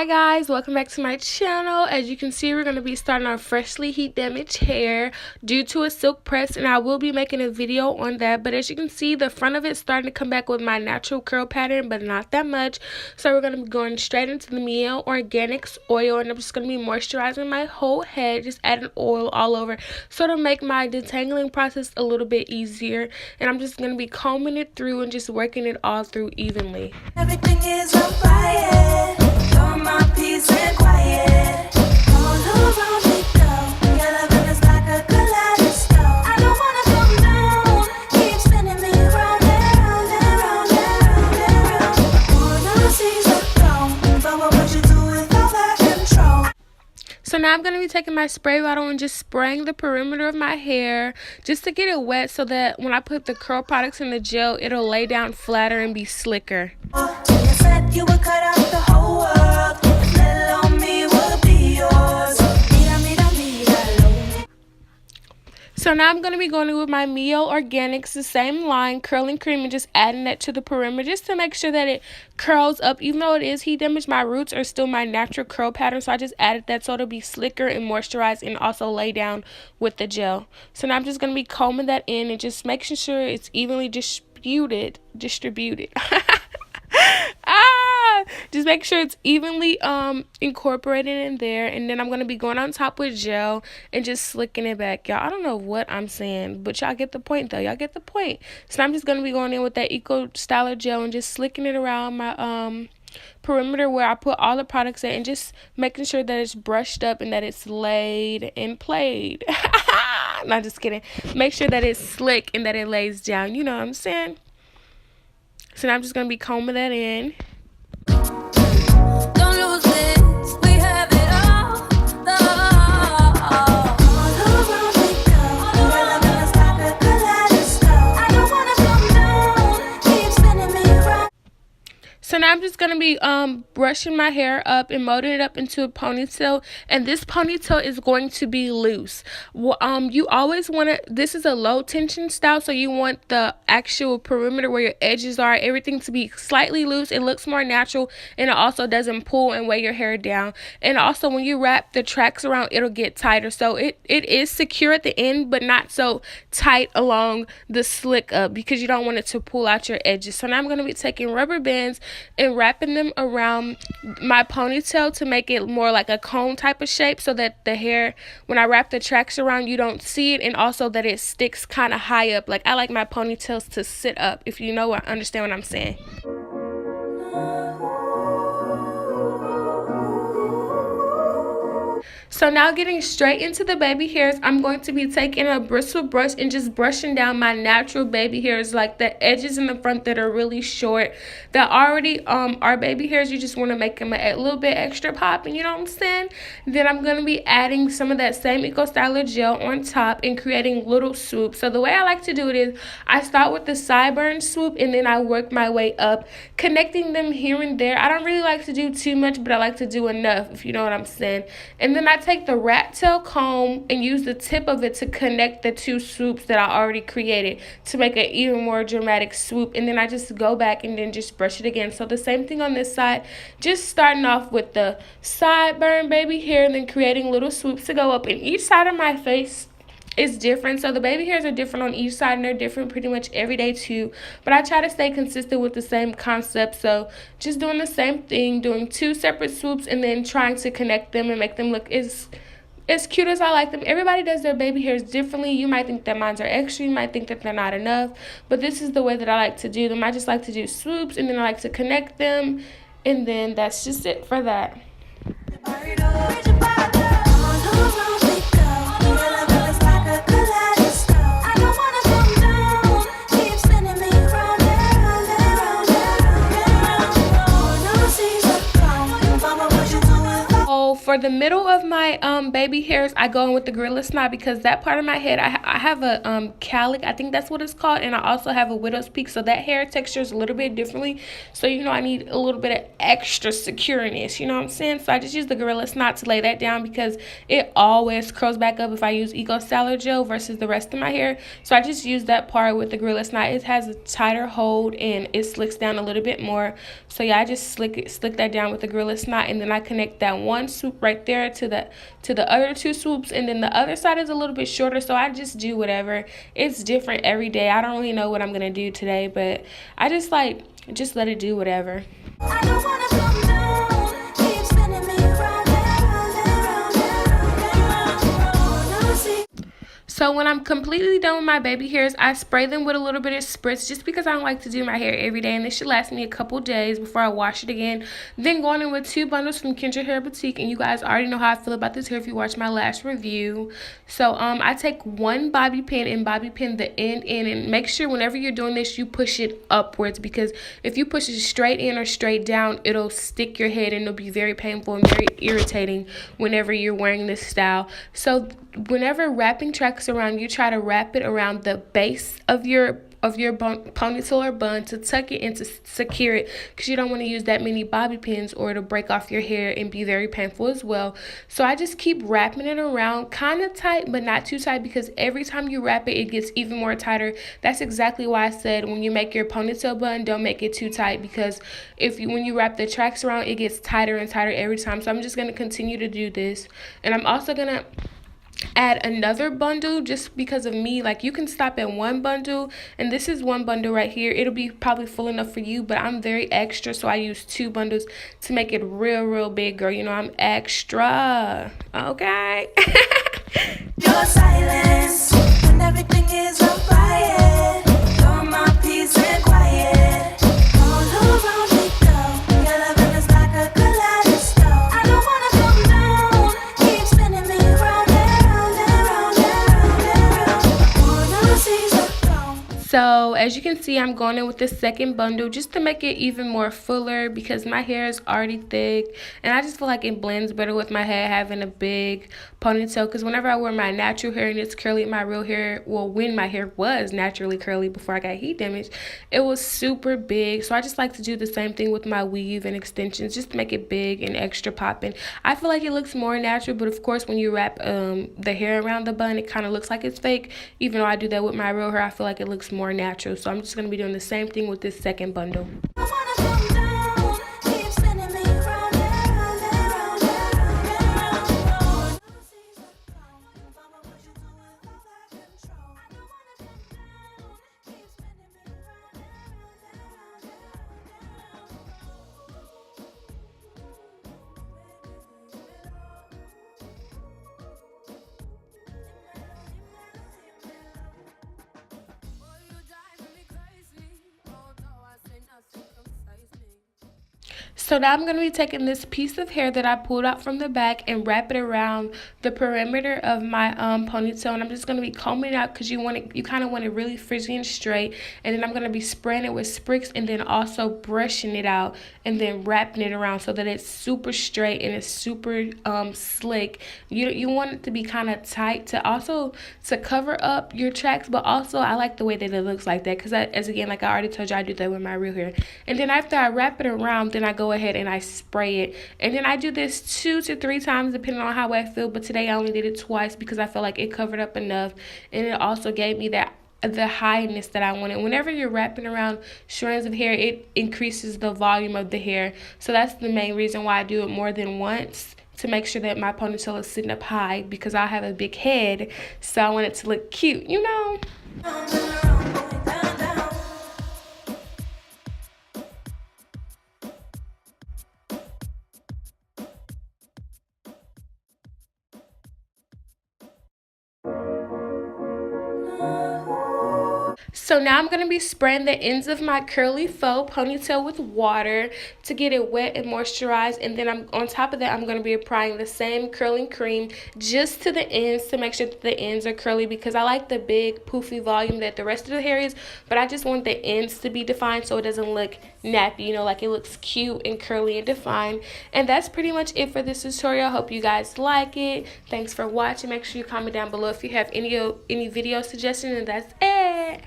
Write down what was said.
Hi guys, welcome back to my channel. As you can see, we're going to be starting our freshly heat damaged hair due to a silk press, and I will be making a video on that. But as you can see, the front of it's starting to come back with my natural curl pattern, but not that much. So we're going to be going straight into the Miel Organics oil, and I'm just going to be moisturizing my whole head, just adding oil all over, so to make my detangling process a little bit easier. And I'm just going to be combing it through and just working it all through evenly. Everything is on fire. You're my peace and quiet. All around me go. Your loving is like a kaleidoscope. I don't wanna come down. Keep spinning me round and round and round and round and round. Wanna seize the throne, but what would you do with all that control? So now I'm going to be taking my spray bottle and just spraying the perimeter of my hair just to get it wet, so that when I put the curl products in the gel, it'll lay down flatter and be slicker. You said you would cut out the whole world. Little on me will be yours. So now I'm going to be going in with my Miel Organics, the same line, curling cream, and just adding that to the perimeter just to make sure that it curls up. Even though it is heat damage, my roots are still my natural curl pattern, so I just added that so it'll be slicker and moisturized and also lay down with the gel. So now I'm just going to be combing that in and just making sure it's evenly distributed. Just make sure it's evenly incorporated in there, and then I'm going to be going on top with gel and just slicking it back. Y'all, I don't know what I'm saying, but y'all get the point though. Y'all get the point. So I'm just going to be going in with that Eco Styler gel and just slicking it around my perimeter where I put all the products at, and just making sure that it's brushed up and that it's laid and played. Not just kidding. Make sure that it's slick and that it lays down. You know what I'm saying? So now I'm just going to be combing that in. Don't lose this, we have it all. All around we go. Your loving is like a kaleidoscope. I don't wanna come down. Keep spinning me round. So now I'm just going to be brushing my hair up and molding it up into a ponytail, and this ponytail is going to be loose. You always want to, this is a low tension style, so you want the actual perimeter where your edges are, everything to be slightly loose. It looks more natural, and it also doesn't pull and weigh your hair down. And also when you wrap the tracks around, it'll get tighter, so it is secure at the end, but not so tight along the slick up, because you don't want it to pull out your edges. So now I'm going to be taking rubber bands and wrapping them around my ponytail to make it more like a cone type of shape, so that the hair, when I wrap the tracks around, you don't see it, and also that it sticks kind of high up. Like, I like my ponytails to sit up, if you know what, understand what I'm saying. So now, getting straight into the baby hairs, I'm going to be taking a bristle brush and just brushing down my natural baby hairs, like the edges in the front that are really short, that already are baby hairs. You just want to make them a little bit extra popping, you know what I'm saying? Then I'm going to be adding some of that same Eco Styler gel on top and creating little swoops. So the way I like to do it is I start with the sideburn swoop, and then I work my way up, connecting them here and there. I don't really like to do too much, but I like to do enough, if you know what I'm saying. And then I take the rat tail comb and use the tip of it to connect the two swoops that I already created to make an even more dramatic swoop. And then I just go back and then just brush it again. So the same thing on this side, just starting off with the sideburn baby hair and then creating little swoops to go up. And each side of my face is different, so the baby hairs are different on each side, and they're different pretty much every day too, but I try to stay consistent with the same concept. So just doing the same thing, doing two separate swoops, and then trying to connect them and make them look as cute as I like them. Everybody does their baby hairs differently. You might think that mine are extra, you might think that they're not enough, but this is the way that I like to do them. I just like to do swoops, and then I like to connect them, and then that's just it for that. For the middle of my baby hairs, I go in with the gorilla snot because that part of my head, I have a calic, I think that's what it's called, and I also have a widow's peak, so that hair texture is a little bit differently. So I need a little bit of extra secureness. You know what I'm saying? So I just use the gorilla snot to lay that down because it always curls back up if I use Eco Styler gel versus the rest of my hair. So I just use that part with the gorilla snot. It has a tighter hold and it slicks down a little bit more. So yeah, I just slick that down with the gorilla snot, and then I connect that one swoop right there to the other two swoops, and then the other side is a little bit shorter. So I just do whatever. It's different every day. I don't really know what I'm gonna do today, but I just let it do whatever. I don't wanna come down, keep spinning me round and round and round and round and round. No, see. So when I'm completely done with my baby hairs, I spray them with a little bit of spritz just because I don't like to do my hair every day, and this should last me a couple days before I wash it again. Then going in with 2 bundles from Kendra Hair Boutique, and you guys already know how I feel about this hair if you watched my last review. So I take one bobby pin and bobby pin the end in, and make sure whenever you're doing this you push it upwards, because if you push it straight in or straight down, it'll stick your head and it'll be very painful and very irritating whenever you're wearing this style. So whenever wrapping tracks around, you try to wrap it around the base of your ponytail or bun to tuck it and to secure it, because you don't want to use that many bobby pins or it'll break off your hair and be very painful as well. So I just keep wrapping it around kind of tight but not too tight, because every time you wrap it, it gets even more tighter. That's exactly why I said when you make your ponytail bun, don't make it too tight, because when you wrap the tracks around, it gets tighter and tighter every time. So I'm just going to continue to do this, and I'm also going to add another bundle just because of me. Like, you can stop at one bundle, and this is one bundle right here. It'll be probably full enough for you, but I'm very extra, so I use 2 bundles to make it real big, girl. I'm extra, okay? Your silence when everything is on fire. You're my peace and quiet. All around me go. Your loving is like a kaleidoscope. I don't wanna come down. Keep spinning me round and round and round and round and round. Wanna see the go. So as you can see, I'm going in with the second bundle just to make it even more fuller, because my hair is already thick and I just feel like it blends better with my hair having a big ponytail. Because whenever I wear my natural hair and it's curly, my real hair, well, when my hair was naturally curly before I got heat damage, it was super big. So I just like to do the same thing with my weave and extensions just to make it big and extra popping. I feel like it looks more natural, but of course when you wrap the hair around the bun, it kind of looks like it's fake. Even though I do that with my real hair, I feel like it looks more natural. So I'm just going to be doing the same thing with this second bundle. I wanna come down. Keep spinning me round and round and round and round and round. Wanna see the go. Mama, what you doing without control? I don't wanna come down. Keep spinning me round and round and round and round So now I'm going to be taking this piece of hair that I pulled out from the back and wrap it around the perimeter of my ponytail, and I'm just going to be combing it out because you kind of want it really frizzy and straight. And then I'm going to be spraying it with Sprix and then also brushing it out and then wrapping it around so that it's super straight and it's super slick. You want it to be kind of tight to cover up your tracks, but also I like the way that it looks like that, because as again, like I already told you, I do that with my real hair. And then after I wrap it around, then I go ahead and I spray it, and then I do this 2 to 3 times depending on how I feel, but today I only did it twice because I felt like it covered up enough, and it also gave me the highness that I wanted. Whenever you're wrapping around strands of hair, it increases the volume of the hair, so that's the main reason why I do it more than once, to make sure that my ponytail is sitting up high, because I have a big head, so I want it to look cute, So now I'm going to be spraying the ends of my curly faux ponytail with water to get it wet and moisturized. And then on top of that, I'm going to be applying the same curling cream just to the ends to make sure that the ends are curly, because I like the big poofy volume that the rest of the hair is, but I just want the ends to be defined so it doesn't look nappy, you know, like it looks cute and curly and defined. And that's pretty much it for this tutorial. I hope you guys like it. Thanks for watching. Make sure you comment down below if you have any video suggestions, and that's it.